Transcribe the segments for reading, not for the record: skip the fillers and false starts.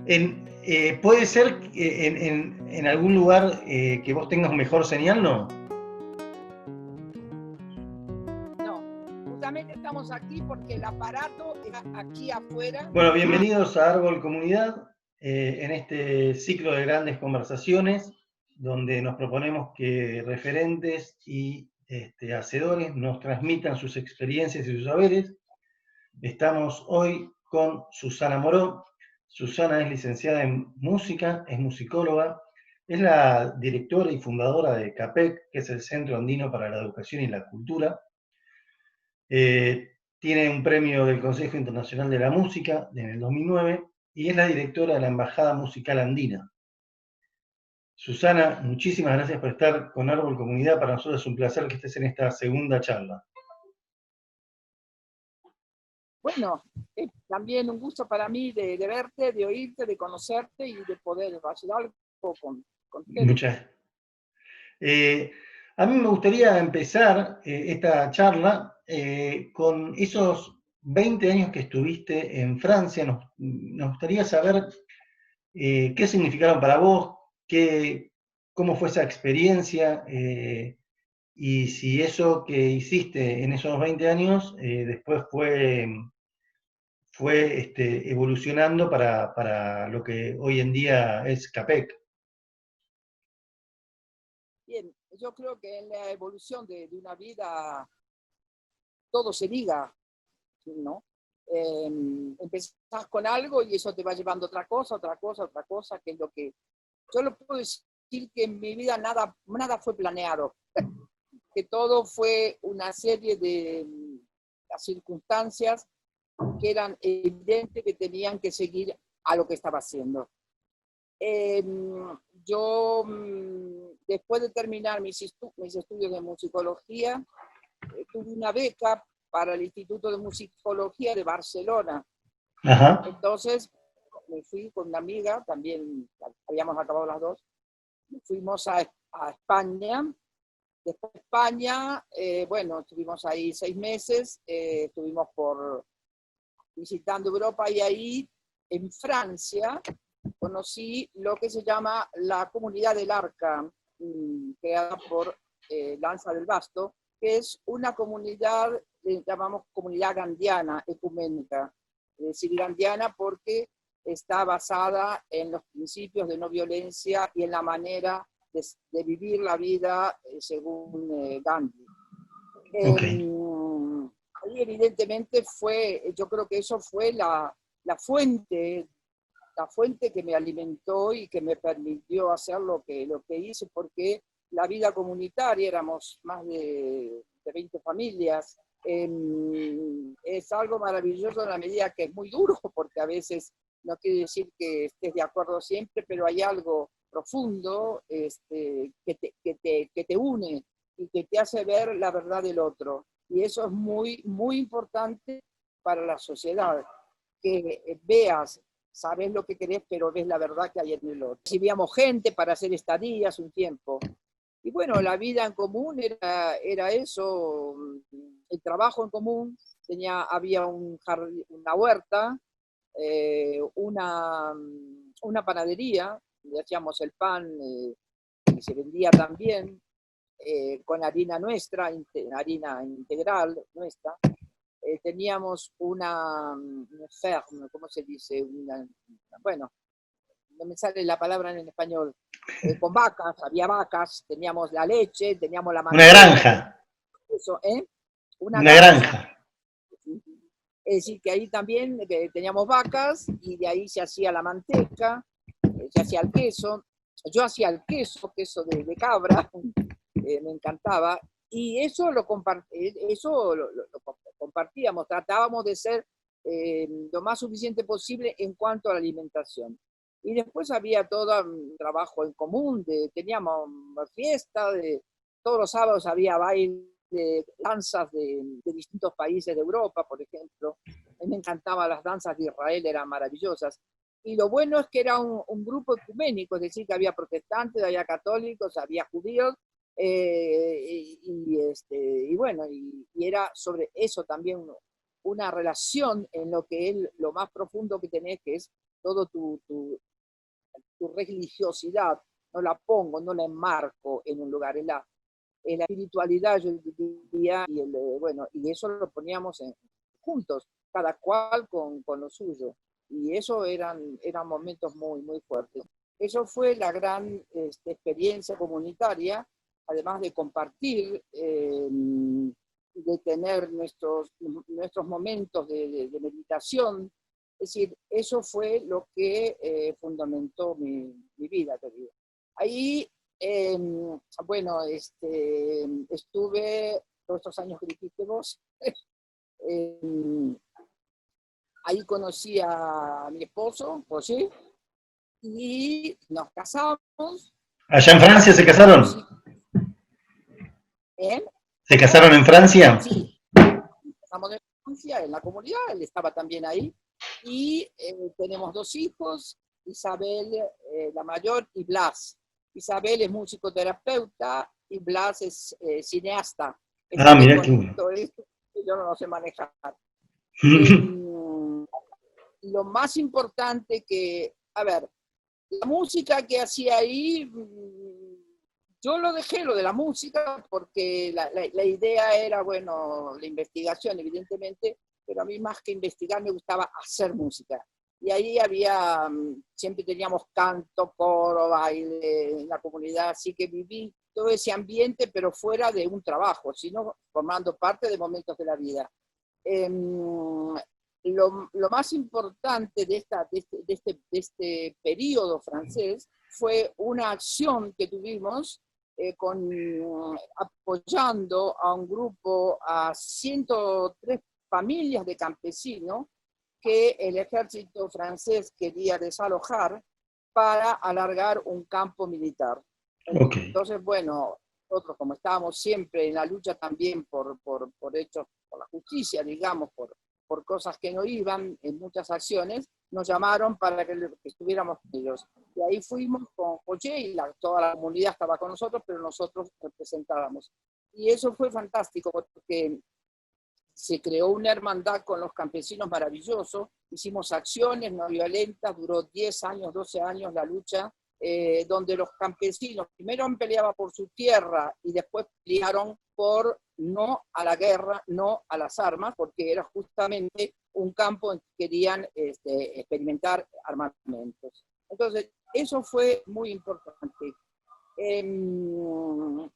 ¿Puede ser en algún lugar que vos tengas mejor señal, no? No, justamente estamos aquí porque el aparato está aquí afuera. Bueno, bienvenidos a Árbol Comunidad, en este ciclo de grandes conversaciones, donde nos proponemos que referentes y hacedores nos transmitan sus experiencias y sus saberes. Estamos hoy con Susana Moró. Susana es licenciada en música, es musicóloga, es la directora y fundadora de CAPEC, que es el Centro Andino para la Educación y la Cultura. Tiene un premio del Consejo Internacional de la Música en el 2009 y es la directora de la Embajada Musical Andina. Susana, muchísimas gracias por estar con Árbol Comunidad. Para nosotros es un placer que estés en esta segunda charla. Bueno, es también un gusto para mí de verte, de oírte, de conocerte y de poder hacer algo con ustedes. Muchas. A mí me gustaría empezar esta charla con esos 20 años que estuviste en Francia. Nos gustaría saber qué significaron para vos, cómo fue esa experiencia y si eso que hiciste en esos 20 años después fue evolucionando para lo que hoy en día es CAPEC. Bien, yo creo que en la evolución de una vida todo se liga, ¿no? Empezás con algo y eso te va llevando a otra cosa, otra cosa, otra cosa, que es lo que... Yo lo puedo decir que en mi vida nada fue planeado, que todo fue una serie de las circunstancias que eran evidentes que tenían que seguir a lo que estaba haciendo. Yo, después de terminar mis estudios de musicología, tuve una beca para el Instituto de Musicología de Barcelona. Ajá. Entonces me fui con una amiga, también habíamos acabado las dos, fuimos a España. Después de España, bueno, estuvimos ahí 6 meses, estuvimos visitando Europa y ahí en Francia conocí lo que se llama la Comunidad del Arca, creada por Lanza del Basto, que es una comunidad, llamamos comunidad gandiana, ecuménica. Es decir, gandiana porque está basada en los principios de no violencia y en la manera de vivir la vida según Gandhi. Okay. Ahí evidentemente yo creo que eso fue la fuente que me alimentó y que me permitió hacer lo que hice, porque la vida comunitaria, éramos más de 20 familias, es algo maravilloso en la medida que es muy duro, porque a veces no quiere decir que estés de acuerdo siempre, pero hay algo profundo que te une y que te hace ver la verdad del otro. Y eso es muy, muy importante para la sociedad, que veas, sabes lo que querés, pero ves la verdad que hay en el otro. Recibíamos gente para hacer estadías un tiempo. Y bueno, la vida en común era eso, el trabajo en común. Había una huerta, una panadería, donde hacíamos el pan que se vendía también, con harina nuestra, harina integral nuestra. Teníamos una ferme, ¿cómo se dice? Bueno, no me sale la palabra en español, con vacas, había vacas, teníamos la leche, teníamos la Una manteca, granja. eso, una Una granja. granja. Es decir, que ahí también teníamos vacas y de ahí se hacía la manteca, se hacía el queso. Yo hacía el queso de cabra, me encantaba, y eso lo compartíamos, tratábamos de ser lo más suficiente posible en cuanto a la alimentación. Y después había todo un trabajo en común, teníamos fiesta, todos los sábados había baile, danzas de distintos países de Europa, por ejemplo. A mí me encantaban las danzas de Israel, eran maravillosas. Y lo bueno es que era un grupo ecuménico, es decir, que había protestantes, había católicos, había judíos, y bueno, y era sobre eso también una relación en lo que es lo más profundo que tenés, que es todo tu religiosidad, no la pongo, no la enmarco en un lugar, en la espiritualidad, yo diría, y, bueno, y eso lo poníamos juntos, cada cual con lo suyo. Y eso eran momentos muy, muy fuertes. Eso fue la gran experiencia comunitaria, además de compartir, de tener nuestros momentos de meditación. Es decir, eso fue lo que fundamentó mi vida, querido. Ahí, bueno, estuve todos estos años que dijiste vos. Ahí conocí a mi esposo, José, y nos casamos. ¿Allá en Francia se casaron? ¿Eh? ¿Se casaron en Francia? Sí, estamos en Francia, en la comunidad, él estaba también ahí. Y tenemos 2 hijos, Isabel, la mayor, y Blas. Isabel es musicoterapeuta y Blas es cineasta. Ah, mirá qué bueno. Esto, yo no lo sé manejar. Lo más importante que, a ver, la música que hacía ahí, yo lo dejé, lo de la música, porque la idea era, bueno, la investigación, evidentemente, pero a mí más que investigar me gustaba hacer música. Y ahí había, siempre teníamos canto, coro, baile en la comunidad, así que viví todo ese ambiente, pero fuera de un trabajo, sino formando parte de momentos de la vida. Lo más importante de este periodo francés fue una acción que tuvimos apoyando a un grupo, a 103 familias de campesinos que el ejército francés quería desalojar para alargar un campo militar. Okay. Entonces, bueno, nosotros como estábamos siempre en la lucha también por hechos, por la justicia, digamos, por cosas que no iban, en muchas acciones, nos llamaron para que estuviéramos con ellos. Y ahí fuimos con José y toda la comunidad estaba con nosotros, pero nosotros representábamos. Y eso fue fantástico porque se creó una hermandad con los campesinos maravilloso, hicimos acciones no violentas, duró 10 años, 12 años la lucha, donde los campesinos primero peleaban por su tierra y después pelearon por no a la guerra, no a las armas, porque era justamente un campo en que querían experimentar armamentos. Entonces, eso fue muy importante. Llegó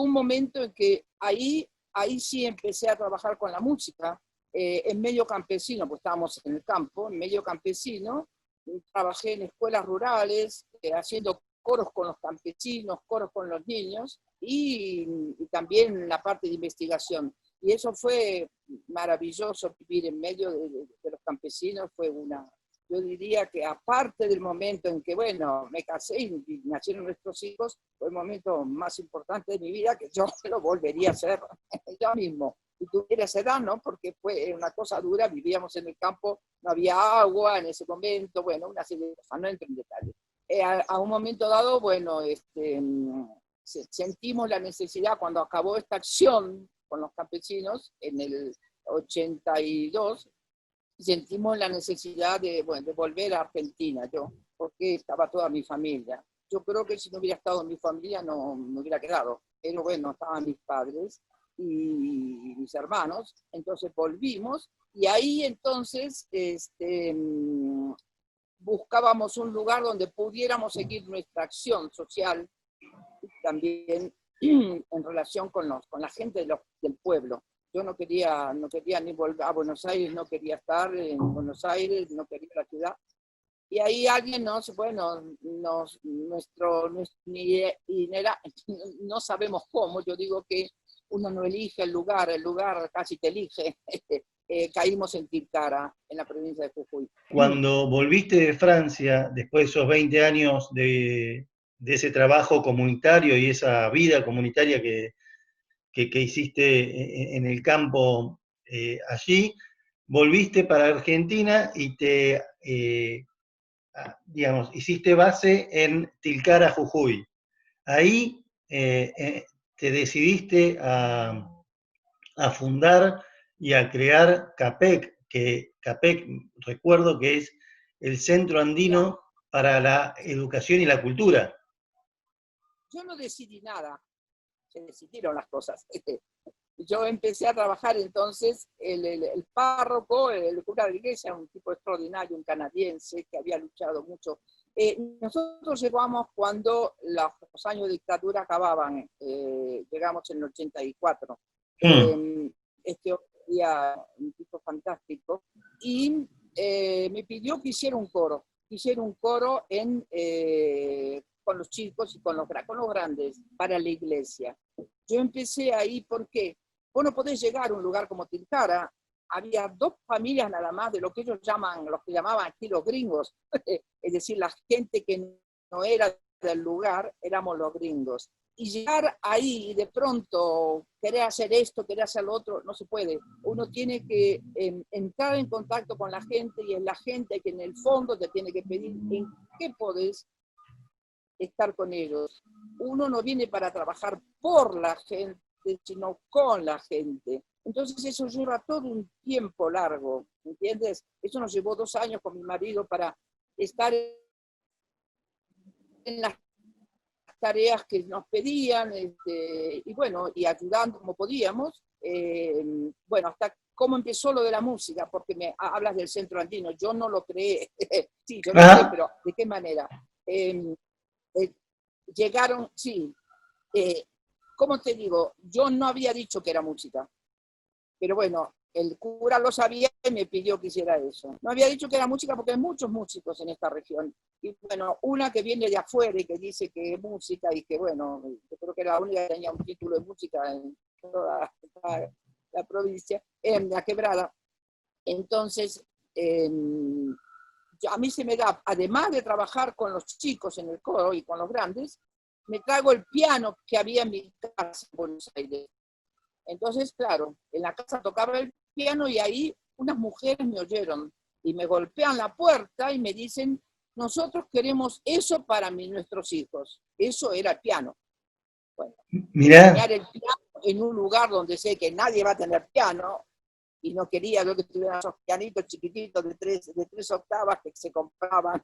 un momento en que ahí sí empecé a trabajar con la música, en medio campesino, pues estábamos en el campo, en medio campesino, trabajé en escuelas rurales, haciendo coros con los campesinos, coros con los niños, y también la parte de investigación. Y eso fue maravilloso, vivir en medio de los campesinos, yo diría que aparte del momento en que, bueno, me casé y nacieron nuestros hijos, fue el momento más importante de mi vida, que yo lo volvería a hacer yo mismo. Y tuviera esa edad, ¿no? Porque fue una cosa dura, vivíamos en el campo, no había agua en ese convento, bueno, una serie de cosas, no entro en detalle. A un momento dado, bueno, sentimos la necesidad, cuando acabó esta acción con los campesinos, en el 82, sentimos la necesidad de volver a Argentina, porque estaba toda mi familia. Yo creo que si no hubiera estado mi familia no me hubiera quedado, pero bueno, estaban mis padres y mis hermanos, entonces volvimos, y ahí entonces buscábamos un lugar donde pudiéramos seguir nuestra acción social, también en relación con la gente del pueblo. Yo no quería ni volver a Buenos Aires, no quería estar en Buenos Aires, no quería la ciudad. Y ahí alguien no sabemos cómo, yo digo que uno no elige el lugar casi te elige. Caímos en Tilcara, en la provincia de Jujuy. Cuando volviste de Francia, después de esos 20 años de ese trabajo comunitario y esa vida comunitaria que hiciste en el campo allí, volviste para Argentina y digamos, hiciste base en Tilcara, Jujuy. Ahí te decidiste a fundar y a crear CAPEC, que CAPEC recuerdo que es el Centro Andino para la Educación y la Cultura. Yo no decidí nada, se decidieron las cosas. Yo empecé a trabajar entonces, el párroco, el cura de la iglesia, un tipo extraordinario, un canadiense que había luchado mucho. Nosotros llegamos cuando los años de dictadura acababan, llegamos en el 84. Este día, un tipo fantástico, y me pidió que hiciera un coro. Hiciera un coro con los chicos y con los grandes para la iglesia. Yo empecé ahí porque vos no podés llegar a un lugar como Tilcara. Había 2 familias nada más de lo que ellos llaman, los que llamaban aquí los gringos, es decir, la gente que no era del lugar, éramos los gringos. Y llegar ahí y de pronto querer hacer esto, querer hacer lo otro, no se puede. Uno tiene que entrar en contacto con la gente y es la gente que en el fondo te tiene que pedir en qué podés estar con ellos. Uno no viene para trabajar por la gente, sino con la gente. Entonces eso lleva todo un tiempo largo, ¿entiendes? Eso nos llevó 2 años con mi marido para estar en las tareas que nos pedían, y bueno, y ayudando como podíamos. Bueno, hasta cómo empezó lo de la música, porque me hablas del Centro Andino, yo no lo creé. Sí, yo lo creé, pero ¿de qué manera? Llegaron, sí, ¿cómo te digo? Yo no había dicho que era música, pero bueno, el cura lo sabía y me pidió que hiciera eso. No había dicho que era música porque hay muchos músicos en esta región. Y bueno, una que viene de afuera y que dice que es música y que bueno, yo creo que era la única que tenía un título de música en toda la provincia, en la Quebrada. Entonces, a mí se me da, además de trabajar con los chicos en el coro y con los grandes, me traigo el piano que había en mi casa en Buenos Aires. Entonces, claro, en la casa tocaba el piano y ahí unas mujeres me oyeron y me golpean la puerta y me dicen, nosotros queremos eso para nuestros hijos. Eso era el piano. Bueno, enseñar el piano en un lugar donde sé que nadie va a tener piano, y no quería yo que tuvieran esos pianitos chiquititos de tres octavas que se compraban.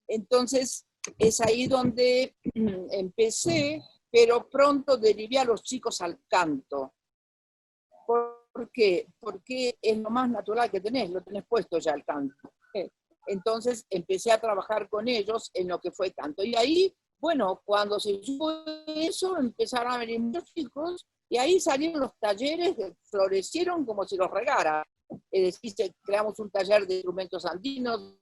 Entonces, es ahí donde empecé, pero pronto derivé a los chicos al canto. ¿Por qué? Porque es lo más natural que tenés, lo tenés puesto ya el canto. Entonces empecé a trabajar con ellos en lo que fue canto. Y ahí, bueno, cuando se supo eso, empezaron a venir muchos chicos y ahí salieron los talleres que florecieron como si los regara. Es decir, creamos un taller de instrumentos andinos,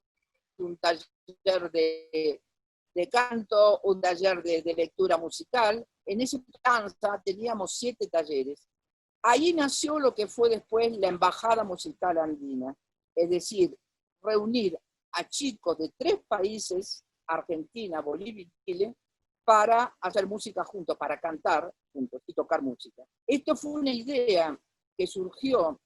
un taller de canto, un taller de lectura musical. En esa danza teníamos 7 talleres. Ahí nació lo que fue después la Embajada Musical Andina, es decir, reunir a chicos de 3 países, Argentina, Bolivia y Chile, para hacer música juntos, para cantar juntos y tocar música. Esto fue una idea que surgió,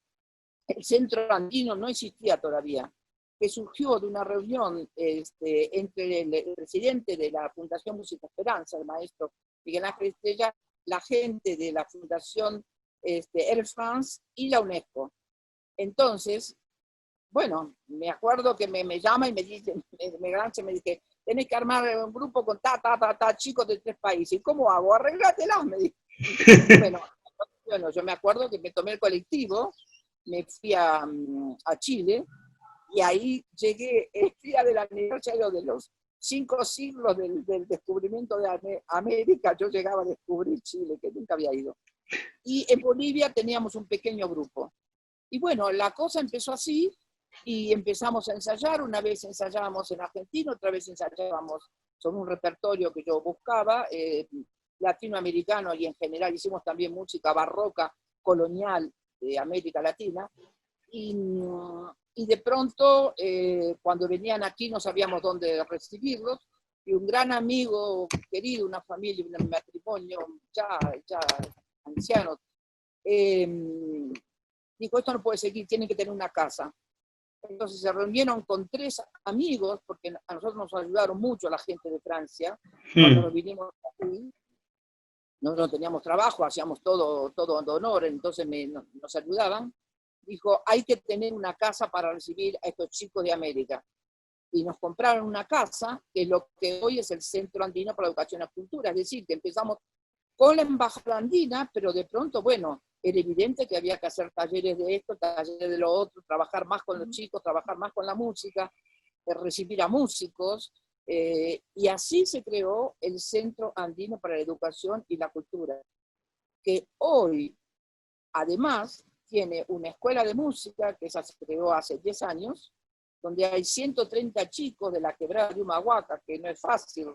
el Centro Andino no existía todavía, que surgió de una reunión entre el presidente de la Fundación Música Esperanza, el maestro Miguel Ángel Estrella, la gente de la Fundación Air France y la UNESCO. Entonces, bueno, me acuerdo que me llama y me dice, me dice, tenés que armar un grupo con chicos de 3 países. ¿Y cómo hago? Arreglatelas, me dice. Bueno, yo me acuerdo que me tomé el colectivo, me fui a Chile, y ahí llegué el día del aniversario de los 5 siglos del descubrimiento de América. Yo llegaba a descubrir Chile, que nunca había ido. Y en Bolivia teníamos un pequeño grupo. Y bueno, la cosa empezó así y empezamos a ensayar. Una vez ensayábamos en Argentina, otra vez ensayábamos sobre un repertorio que yo buscaba, latinoamericano, y en general hicimos también música barroca, colonial de América Latina. Y de pronto, cuando venían aquí no sabíamos dónde recibirlos, y un gran amigo querido, una familia, un matrimonio ya ancianos, dijo, esto no puede seguir, tienen que tener una casa. Entonces se reunieron con 3 amigos, porque a nosotros nos ayudaron mucho la gente de Francia, cuando nos vinimos aquí. No teníamos trabajo, hacíamos todo de honor, entonces nos ayudaban. Dijo, hay que tener una casa para recibir a estos chicos de América. y nos compraron una casa, que es lo que hoy es el Centro Andino para la Educación y la Cultura. Es decir, que empezamos con la embajada andina, pero de pronto, bueno, era evidente que había que hacer talleres de esto, talleres de lo otro, trabajar más con los chicos, trabajar más con la música, recibir a músicos, y así se creó el Centro Andino para la Educación y la Cultura, que hoy, además, tiene una escuela de música, que esa se creó hace 10 años, donde hay 130 chicos de la quebrada de Humahuaca, que no es fácil,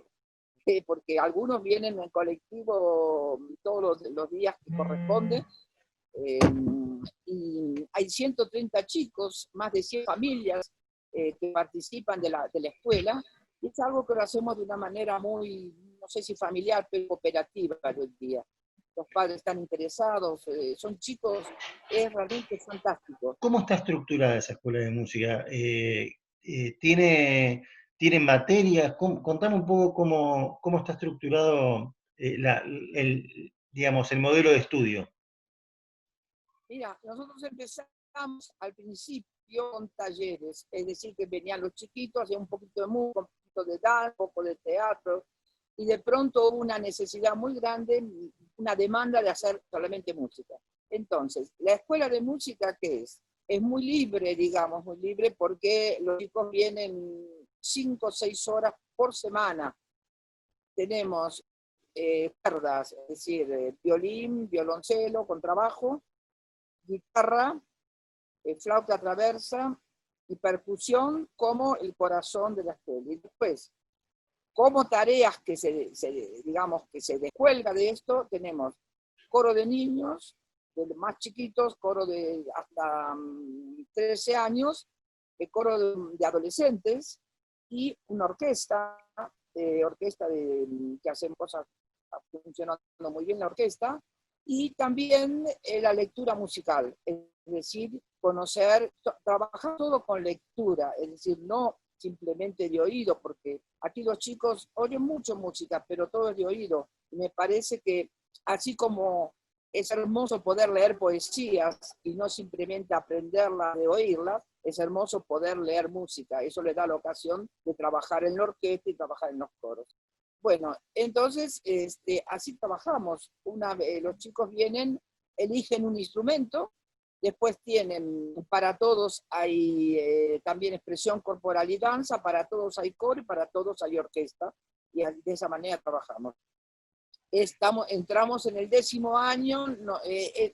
porque algunos vienen en colectivo todos los días que corresponde, y hay 130 chicos, más de 100 familias que participan de la escuela, y es algo que lo hacemos de una manera muy, no sé si familiar, pero cooperativa hoy día. Los padres están interesados, son chicos, es realmente fantástico. ¿Cómo está estructurada esa escuela de música? ¿Tiene materias? Contame un poco cómo está estructurado digamos, el modelo de estudio. Mira, nosotros empezamos al principio con talleres, es decir, que venían los chiquitos, hacían un poquito de música, un poquito de danza, un poco de teatro, y de pronto hubo una necesidad muy grande, una demanda de hacer solamente música. Entonces, la escuela de música, ¿qué es? Es muy libre, digamos, muy libre, porque los chicos vienen 5 o 6 horas por semana. Tenemos cuerdas, es decir, violín, violoncelo, contrabajo, guitarra, flauta traversa y percusión como el corazón de la escuela. Y después, como tareas que digamos, que se descuelga de esto, tenemos coro de niños, de los más chiquitos, coro de hasta 13 años, coro de adolescentes y una orquesta, que hacen cosas, funcionando muy bien la orquesta, y también la lectura musical, es decir, conocer, trabajar todo con lectura, es decir, no simplemente de oído, porque aquí los chicos oyen mucho música, pero todo es de oído. Y me parece que así como es hermoso poder leer poesías y no simplemente aprenderla de oírlas, es hermoso poder leer música. Eso le da la ocasión de trabajar en la orquesta y trabajar en los coros. Bueno, entonces así trabajamos. Los chicos vienen, eligen un instrumento, después tienen, para todos hay también expresión corporal y danza, para todos hay coro y para todos hay orquesta, y de esa manera trabajamos. Entramos en el 10º año,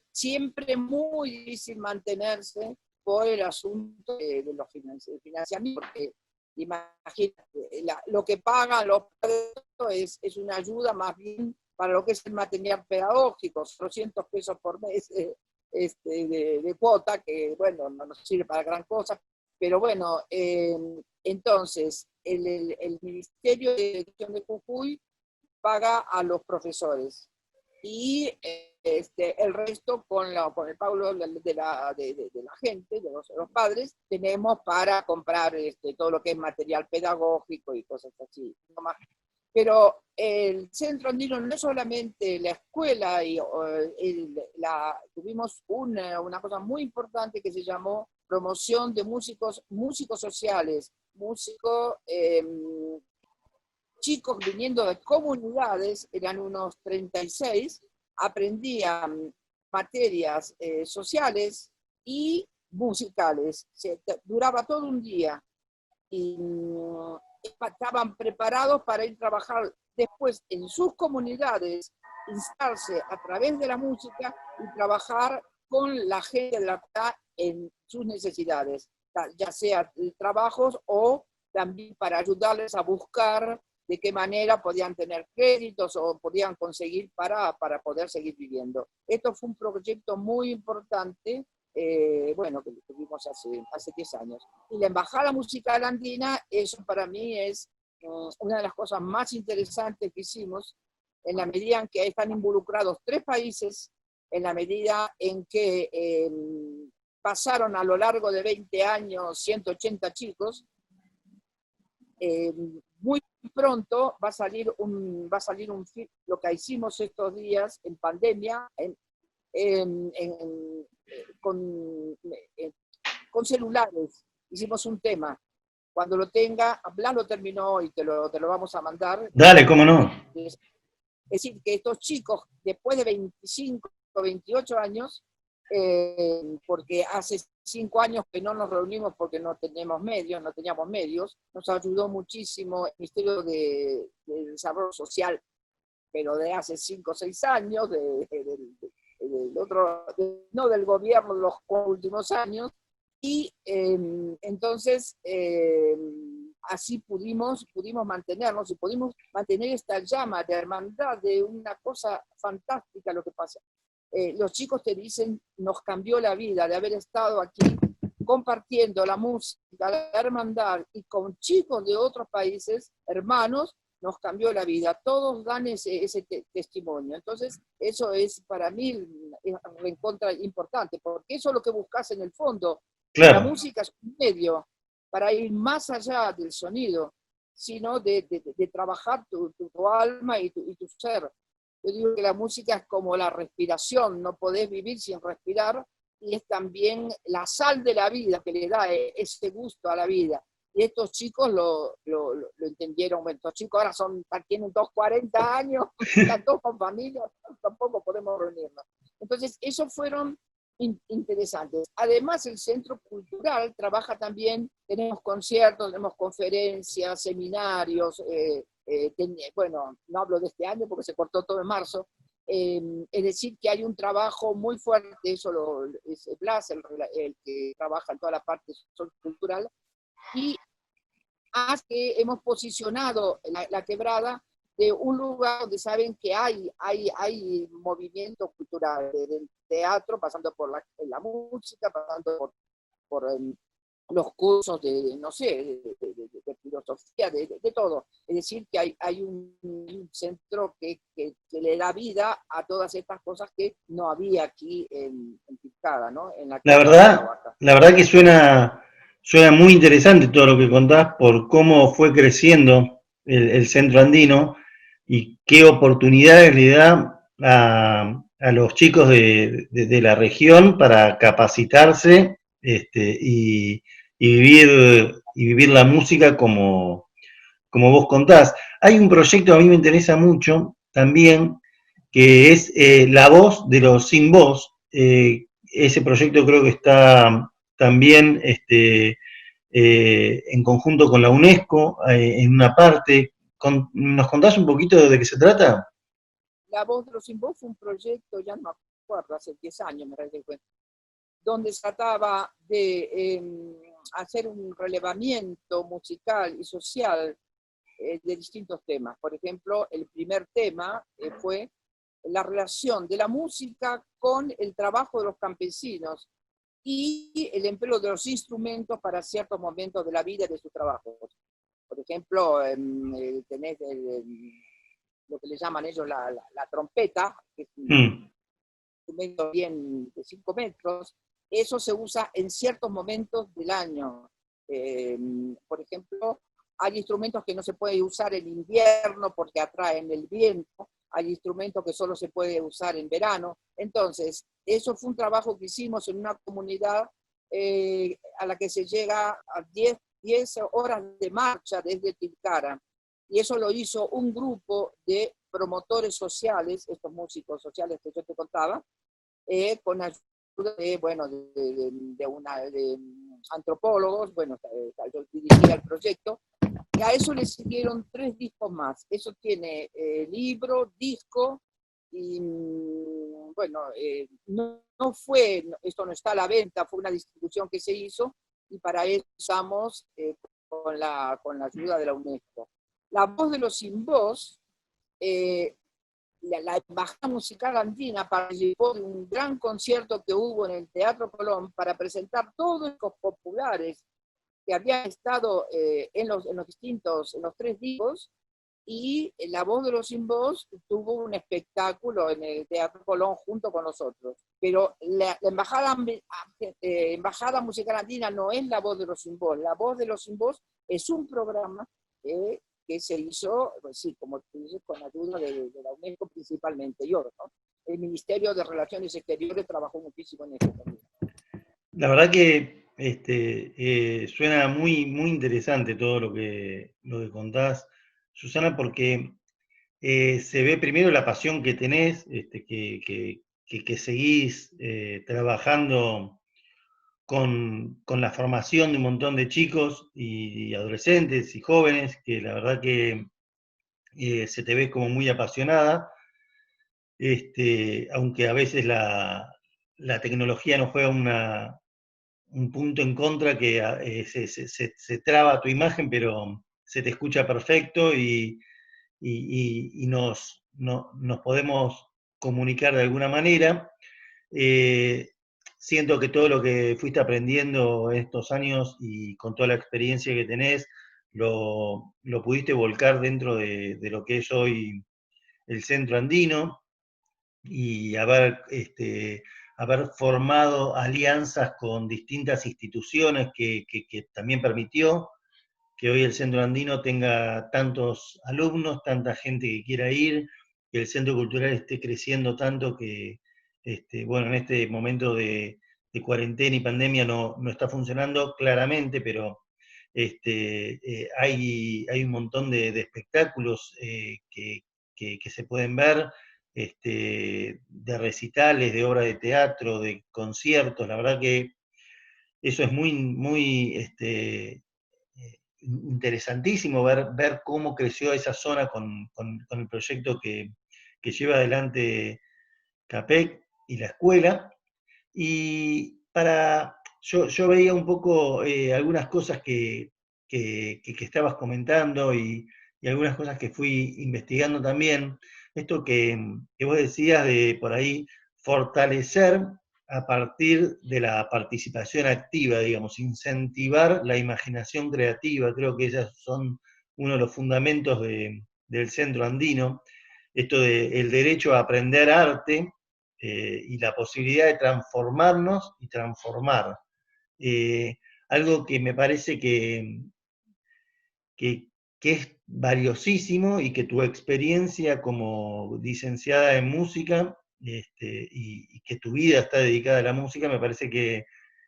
siempre muy difícil mantenerse por el asunto de los financiamientos, porque imagínate, lo que pagan los padres es una ayuda más bien para lo que es el material pedagógico, 200 pesos por mes de cuota, que bueno, no nos sirve para gran cosa, pero bueno, entonces el Ministerio de Educación de Jujuy paga a los profesores y el resto con el pago de la gente, de los padres, tenemos para comprar todo lo que es material pedagógico y cosas así. Pero el Centro Andino no es solamente la escuela, tuvimos una cosa muy importante que se llamó promoción de músicos sociales, chicos viniendo de comunidades, eran unos 36, aprendían materias sociales y musicales. Duraba todo un día y estaban preparados para ir a trabajar después en sus comunidades, instalarse a través de la música y trabajar con la gente de la ciudad en sus necesidades, ya sea trabajos o también para ayudarles a buscar de qué manera podían tener créditos o podían conseguir para poder seguir viviendo. Esto fue un proyecto muy importante, bueno, que tuvimos hace 10 años. Y la Embajada Musical Andina, eso para mí es una de las cosas más interesantes que hicimos, en la medida en que están involucrados 3 países, en la medida en que pasaron a lo largo de 20 años 180 chicos, muy pronto va a salir lo que hicimos estos días en pandemia, con celulares. Hicimos un tema Cuando lo tenga, Blas lo terminó y te lo vamos a mandar. Dale, cómo no. Es decir, que estos chicos, después de 25 o 28 años, porque hace 5 años que no nos reunimos porque no teníamos medios, nos ayudó muchísimo el Ministerio de Desarrollo Social, pero de hace 5 o 6 años, no del gobierno de los últimos años, y entonces así pudimos mantenernos y pudimos mantener esta llama de hermandad, de una cosa fantástica lo que pasa. Los chicos te dicen, nos cambió la vida de haber estado aquí compartiendo la música, la hermandad, y con chicos de otros países, hermanos, nos cambió la vida. Todos dan ese testimonio. Entonces, eso es para mí recontra importante, porque eso es lo que buscas en el fondo. Claro. La música es un medio para ir más allá del sonido, sino de trabajar tu alma y tu ser. Yo digo que la música es como la respiración, no podés vivir sin respirar, y es también la sal de la vida que le da ese gusto a la vida. Y estos chicos lo entendieron. Bueno, estos chicos ahora tienen 40 años, están todos con familia, tampoco podemos reunirnos. Entonces, esos fueron interesantes. Además, el Centro Cultural trabaja también, tenemos conciertos, tenemos conferencias, seminarios, bueno, no hablo de este año porque se cortó todo en marzo, es decir, que hay un trabajo muy fuerte, eso es Blas, el que trabaja en toda la parte cultural, y hace que hemos posicionado la Quebrada de un lugar donde saben que hay movimiento cultural, del teatro, pasando por la música, pasando por los cursos de, no sé, de filosofía, de todo. Es decir, que hay un centro que le da vida a todas estas cosas que no había aquí en Tilcara, ¿no? En La verdad que suena muy interesante todo lo que contás por cómo fue creciendo el centro andino y qué oportunidades le da a los chicos de la región para capacitarse y vivir la música como vos contás. Hay un proyecto que a mí me interesa mucho también, que es La Voz de los Sin Voz. Ese proyecto creo que está también en conjunto con la UNESCO, en una parte. ¿Nos contás un poquito de qué se trata? La Voz de los Sin Voz fue un proyecto, ya no me acuerdo, hace 10 años me recuerdo, donde se trataba de hacer un relevamiento musical y social de distintos temas. Por ejemplo, el primer tema fue la relación de la música con el trabajo de los campesinos y el empleo de los instrumentos para ciertos momentos de la vida y de sus trabajos. Por ejemplo, tenés lo que le llaman ellos la trompeta, que es un instrumento bien de 5 metros. Eso se usa en ciertos momentos del año. Por ejemplo, hay instrumentos que no se pueden usar en invierno porque atraen el viento, hay instrumentos que solo se puede usar en verano. Entonces, eso fue un trabajo que hicimos en una comunidad a la que se llega a 10 horas de marcha desde Tilcara. Y eso lo hizo un grupo de promotores sociales, estos músicos sociales que yo te contaba, con ayuda de antropólogos. Bueno, yo dirigía el proyecto, y a eso le siguieron 3 discos más. Eso tiene libro, disco, y bueno, esto no está a la venta, fue una distribución que se hizo, y para eso usamos con la ayuda de la UNESCO. La Voz de los Sin Voz, la Embajada Musical Andina participó de un gran concierto que hubo en el Teatro Colón para presentar todos los populares que habían estado en los 3 discos, y La Voz de los Sin Voz tuvo un espectáculo en el Teatro Colón junto con nosotros. Pero la Embajada Musical Andina no es La Voz de los Sin Voz. La Voz de los Sin Voz es un programa que se hizo, pues sí, como tú dices, con ayuda de la UNESCO principalmente, y otros, ¿no? El Ministerio de Relaciones Exteriores trabajó muchísimo en eso también. La verdad que Suena muy, muy interesante todo lo que contás, Susana, porque se ve primero la pasión que tenés, que seguís trabajando con la formación de un montón de chicos y adolescentes y jóvenes, que la verdad que se te ve como muy apasionada, aunque a veces la tecnología nos juega un punto en contra que se traba tu imagen, pero se te escucha perfecto y nos podemos comunicar de alguna manera. Eh, Siento que todo lo que fuiste aprendiendo en estos años y con toda la experiencia que tenés, lo pudiste volcar dentro de lo que es hoy el Centro Andino y haber formado alianzas con distintas instituciones que también permitió que hoy el Centro Andino tenga tantos alumnos, tanta gente que quiera ir, que el Centro Cultural esté creciendo tanto que, bueno, en este momento de cuarentena y pandemia no está funcionando claramente, pero hay un montón de espectáculos que se pueden ver, de recitales, de obras de teatro, de conciertos. La verdad que eso es muy, muy interesantísimo ver cómo creció esa zona con el proyecto que lleva adelante CAPEC y la escuela. Y yo veía un poco algunas cosas que estabas comentando y algunas cosas que fui investigando también. Esto que vos decías de por ahí fortalecer a partir de la participación activa, digamos, incentivar la imaginación creativa, creo que esos son uno de los fundamentos del Centro Andino, esto de el derecho a aprender arte, y la posibilidad de transformarnos y transformar. Algo que me parece que, que es valiosísimo y que tu experiencia como licenciada en música y que tu vida está dedicada a la música, me parece que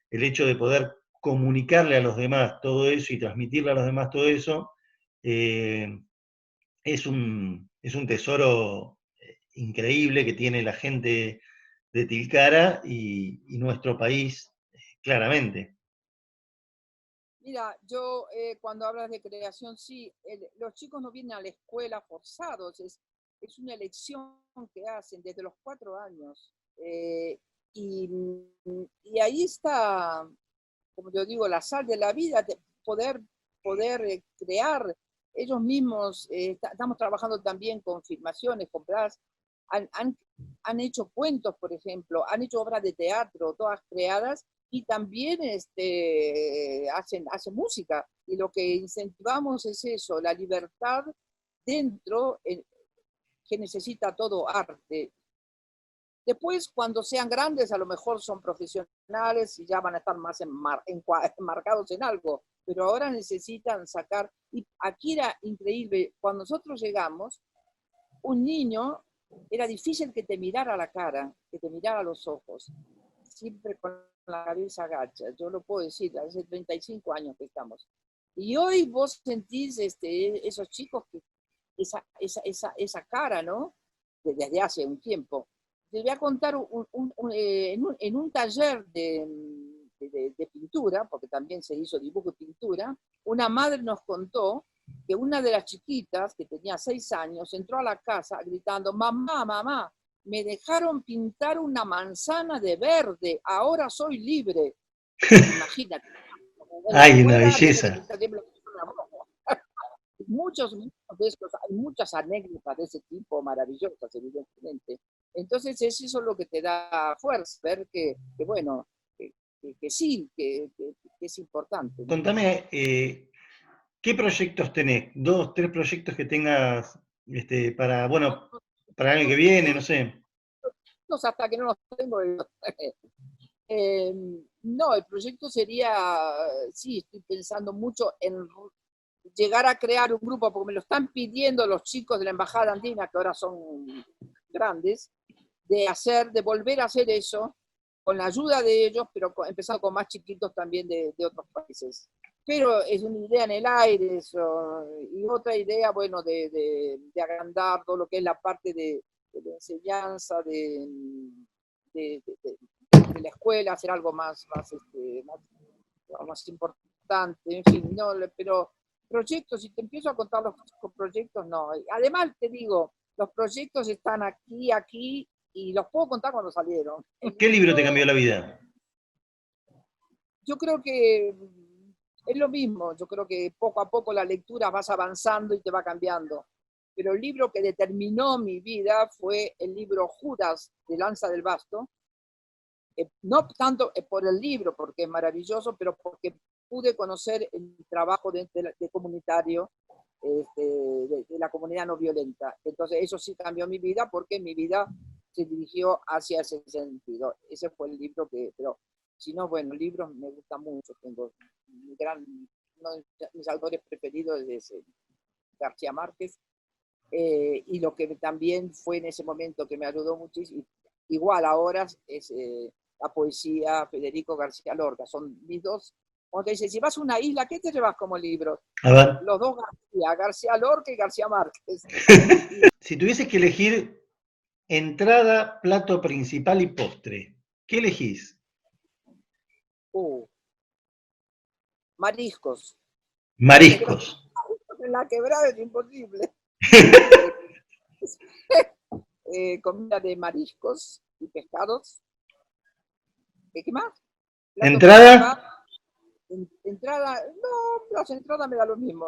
el hecho de poder comunicarle a los demás todo eso y transmitirle a los demás todo eso, eh, es un tesoro increíble que tiene la gente de Tilcara y nuestro país, claramente. Mira, yo cuando hablas de creación, sí, los chicos no vienen a la escuela forzados, es una elección que hacen desde los 4 años. Y, y ahí está, como yo digo, la sal de la vida, de poder crear ellos mismos. Estamos trabajando también con filmaciones, con plas, han, han, han hecho cuentos, por ejemplo, han hecho obras de teatro, todas creadas, y también hacen música. Y lo que incentivamos es eso, la libertad dentro, que necesita todo arte. Después, cuando sean grandes, a lo mejor son profesionales y ya van a estar más enmarcados en algo, pero ahora necesitan sacar. Y aquí era increíble, cuando nosotros llegamos, un niño era difícil que te mirara a la cara, que te mirara a los ojos, siempre con la cabeza agacha. Yo lo puedo decir, hace 35 años que estamos. Y hoy vos sentís esos chicos, esa cara, ¿no? Desde hace un tiempo. Te voy a contar en un taller de pintura, porque también se hizo dibujo y pintura, una madre nos contó que una de las chiquitas, que tenía 6 años, entró a la casa gritando: mamá, mamá, me dejaron pintar una manzana de verde, ahora soy libre. Imagínate, en la Ay, una escuela tiene que belleza. estar siempre una broma. Muchos de estos, hay muchas anécdotas de ese tipo maravillosas, evidentemente. Entonces es eso lo que te da fuerza, ver que bueno, que sí, que es importante, ¿no? Contame, ¿qué proyectos tenés? Dos, tres proyectos que tengas bueno, para el año que viene, no sé. Hasta que no los tengo. No, el proyecto sería, sí, estoy pensando mucho en llegar a crear un grupo, porque me lo están pidiendo los chicos de la Embajada Andina, que ahora son grandes, de volver a hacer eso, con la ayuda de ellos, pero empezando con más chiquitos también de otros países. Pero es una idea en el aire eso, y otra idea, bueno, de agrandar todo lo que es la parte de la enseñanza, de la escuela, hacer algo más importante, en fin, no, pero proyectos, si te empiezo a contar los proyectos, no. Además, te digo, los proyectos están aquí, y los puedo contar cuando salieron. ¿Qué libro te cambió la vida? Yo creo que es lo mismo, yo creo que poco a poco la lectura vas avanzando y te va cambiando. Pero el libro que determinó mi vida fue el libro Judas de Lanza del Basto. No tanto por el libro, porque es maravilloso, pero porque pude conocer el trabajo de comunitario de la comunidad no violenta. Entonces eso sí cambió mi vida, porque mi vida se dirigió hacia ese sentido. Ese fue el libro pero si no, bueno, libros me gustan mucho. Tengo uno de mis autores preferidos es García Márquez, y lo que también fue en ese momento que me ayudó muchísimo, igual ahora, es la poesía Federico García Lorca. Son mis dos. Cuando te dicen, si vas a una isla, ¿qué te llevas como libro? A ver. Los dos García Lorca y García Márquez. Si tuvieses que elegir entrada, plato principal y postre, ¿qué elegís? Mariscos. Mariscos. En la quebrada es imposible. Comida de mariscos y pescados. ¿Qué más? Plato ¿Entrada? Entrada, no, las entradas me da lo mismo.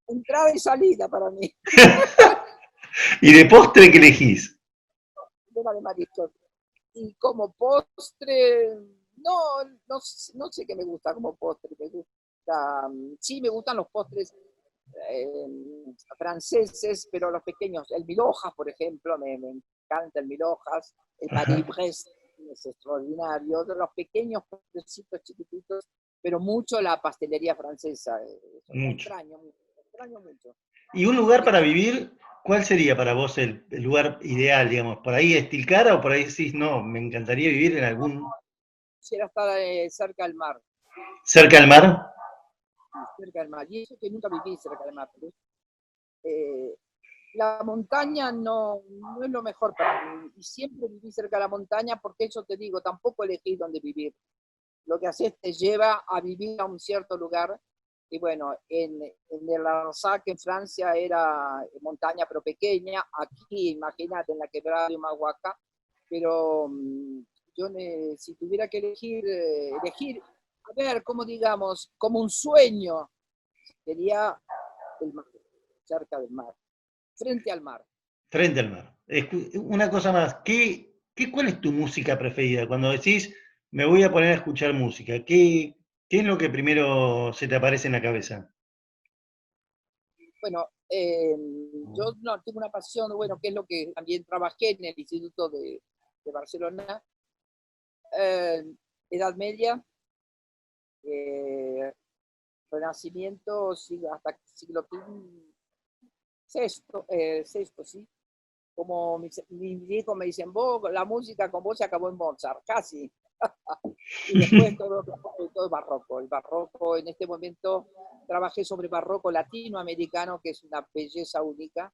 Entrada y salida para mí. ¿Y de postre qué elegís? De mariscos. Y como postre, no sé qué me gusta como postre. Me gusta, sí, me gustan los postres franceses, pero los pequeños. El mil hojas, por ejemplo, me encanta el mil hojas. El Paris-Brest es extraordinario. De los pequeños postrecitos chiquititos, pero mucho la pastelería francesa. Mucho. Extraño mucho. ¿Y un lugar para vivir? ¿Cuál sería para vos el lugar ideal, digamos? ¿Por ahí Estilcara o por ahí decís, no, me encantaría vivir en algún... Quisiera estar cerca del mar. ¿Cerca del mar? Cerca del mar. Y eso que nunca viví cerca del mar. Pero, la montaña no es lo mejor para mí. Y siempre viví cerca de la montaña, porque eso te digo, tampoco elegí dónde vivir. Lo que haces te lleva a vivir a un cierto lugar. Y bueno, en el Arsac, en Francia, era montaña pero pequeña. Aquí, imagínate, en la quebrada de Humahuaca. Pero yo, si tuviera que elegir, a ver, como digamos, como un sueño, sería el mar, cerca del mar, frente al mar. Frente al mar. Una cosa más, ¿cuál es tu música preferida? Cuando decís, me voy a poner a escuchar música, ¿qué es lo que primero se te aparece en la cabeza? Bueno, yo no, tengo una pasión, bueno, que es lo que también trabajé en el Instituto de Barcelona, Edad Media, Renacimiento, hasta siglo sexto, sí. Como mis hijos me dicen, vos, la música con vos se acabó en Mozart, casi. Y después todo barroco. El barroco, en este momento trabajé sobre barroco latinoamericano, que es una belleza única,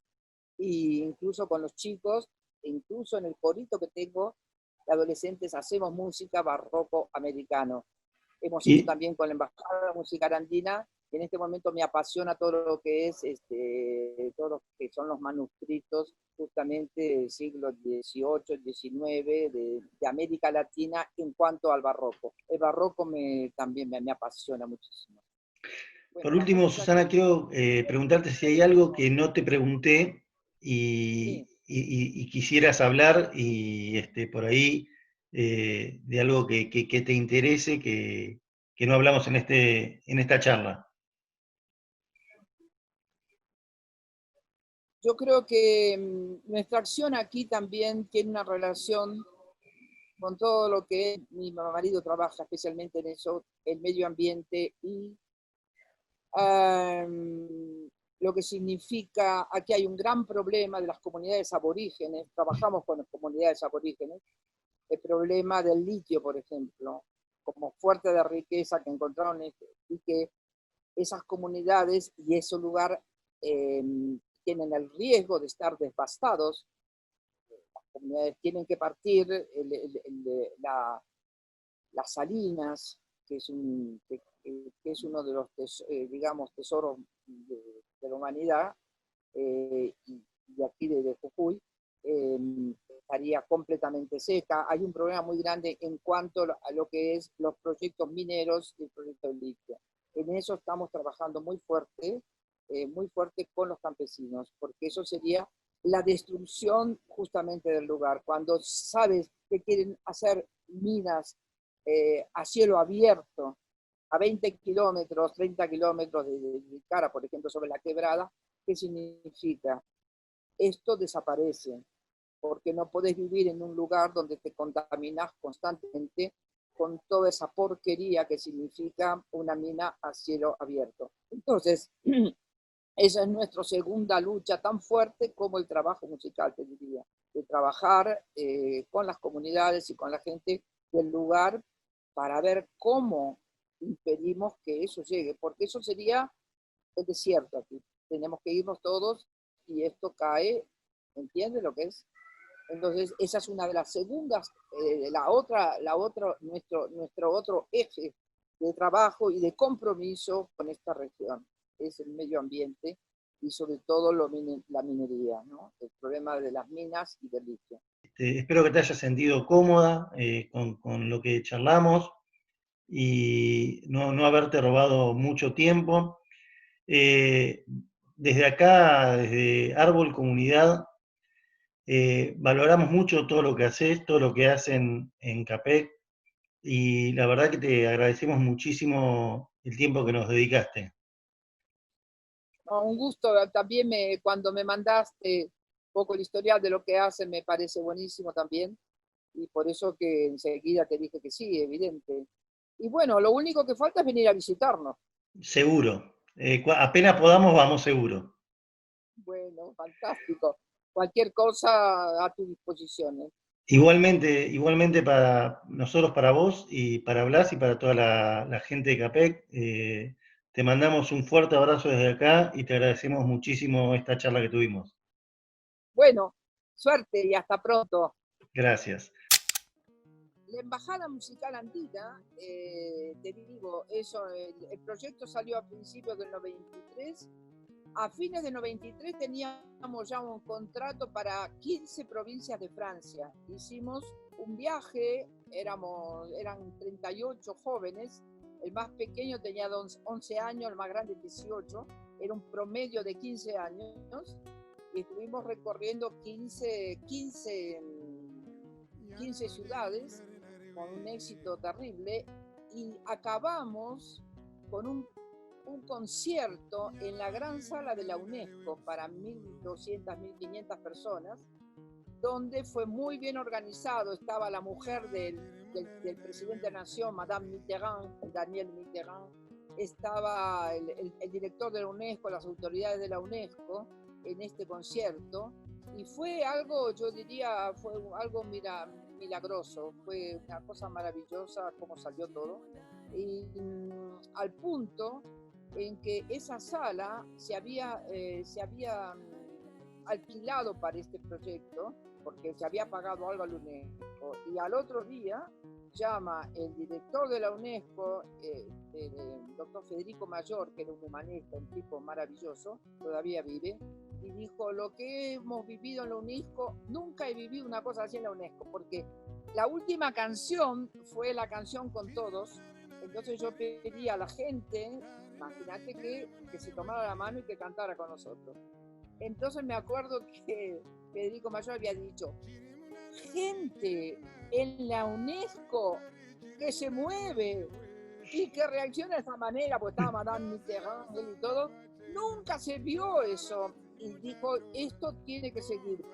y incluso con los chicos, incluso en el corito que tengo, de adolescentes, hacemos música barroco americano. Hemos hecho Y, también con la Embajada de Música Arandina, y en este momento me apasiona todo lo que es, todo lo que son los manuscritos justamente del siglo XVIII, XIX, de América Latina en cuanto al barroco. El barroco también me apasiona muchísimo. Bueno, por último, Susana, quiero preguntarte si hay algo que no te pregunté sí. y quisieras hablar y por ahí de algo que te interese, que no hablamos en esta charla. Yo creo que nuestra acción aquí también tiene una relación con todo lo que mi marido trabaja especialmente en eso, el medio ambiente y lo que significa, aquí hay un gran problema de las comunidades aborígenes, trabajamos con las comunidades aborígenes, el problema del litio, por ejemplo, como fuerte de riqueza que encontraron y que esas comunidades y ese lugar tienen el riesgo de estar devastados. Las comunidades tienen que partir las salinas, que es, que es uno de los, digamos, tesoros de la humanidad, y aquí de Jujuy, estaría completamente seca. Hay un problema muy grande en cuanto a lo que es los proyectos mineros y el proyecto de litio. En eso estamos trabajando muy fuerte con los campesinos, porque eso sería la destrucción justamente del lugar. Cuando sabes que quieren hacer minas a cielo abierto, a 20 kilómetros, 30 kilómetros de Cara, por ejemplo, sobre la quebrada, ¿qué significa? Esto desaparece, porque no podés vivir en un lugar donde te contaminas constantemente con toda esa porquería que significa una mina a cielo abierto. Entonces, esa es nuestra segunda lucha, tan fuerte como el trabajo musical, te diría, de trabajar con las comunidades y con la gente del lugar para ver cómo impedimos que eso llegue, porque eso sería el desierto aquí. Tenemos que irnos todos y esto cae, ¿entiendes lo que es? Entonces, esa es una de las segundas, nuestro otro eje de trabajo y de compromiso con esta región, es el medio ambiente y sobre todo la minería, ¿no? El problema de las minas y del litio. Espero que te hayas sentido cómoda con lo que charlamos y no haberte robado mucho tiempo. Desde acá, desde Árbol Comunidad, valoramos mucho todo lo que haces, todo lo que hacen en CAPEC, y la verdad que te agradecemos muchísimo el tiempo que nos dedicaste. Un gusto, también cuando me mandaste un poco el historial de lo que hacen me parece buenísimo también, y por eso que enseguida te dije que sí, evidente. Y bueno, lo único que falta es venir a visitarnos. Seguro. Apenas podamos, vamos seguro. Bueno, fantástico. Cualquier cosa a tu disposición, ¿eh? Igualmente para nosotros, para vos y para Blas y para toda la gente de CAPEC, te mandamos un fuerte abrazo desde acá y te agradecemos muchísimo esta charla que tuvimos. Bueno, suerte y hasta pronto. Gracias. La Embajada Musical Andina, te digo, eso, el proyecto salió a principios del 93. A fines de 93 teníamos ya un contrato para 15 provincias de Francia. Hicimos un viaje, eran 38 jóvenes, el más pequeño tenía 11 años, el más grande 18, era un promedio de 15 años, y estuvimos recorriendo 15 ciudades con un éxito terrible, y acabamos con un concierto en la gran sala de la UNESCO para 1.200, 1.500 personas, donde fue muy bien organizado. Estaba la mujer del presidente de la Nación, Madame Mitterrand, Daniel Mitterrand, estaba el director de la UNESCO, las autoridades de la UNESCO en este concierto, y fue algo, yo diría, fue algo milagroso, fue una cosa maravillosa cómo salió todo, y al punto en que esa sala se había alquilado para este proyecto, porque se había pagado algo al UNESCO, y al otro día llama el director de la UNESCO, el doctor Federico Mayor, que era un humanista, un tipo maravilloso, todavía vive, y dijo: lo que hemos vivido en la UNESCO, nunca he vivido una cosa así en la UNESCO, porque la última canción fue la canción Con Todos. Entonces yo pedí a la gente, imagínate, que se tomara la mano y que cantara con nosotros. Entonces me acuerdo que Federico Mayor había dicho: gente en la UNESCO que se mueve y que reacciona de esa manera, pues estaba Madame Mitterrand, él y todo, nunca se vio eso. Y dijo: esto tiene que seguir.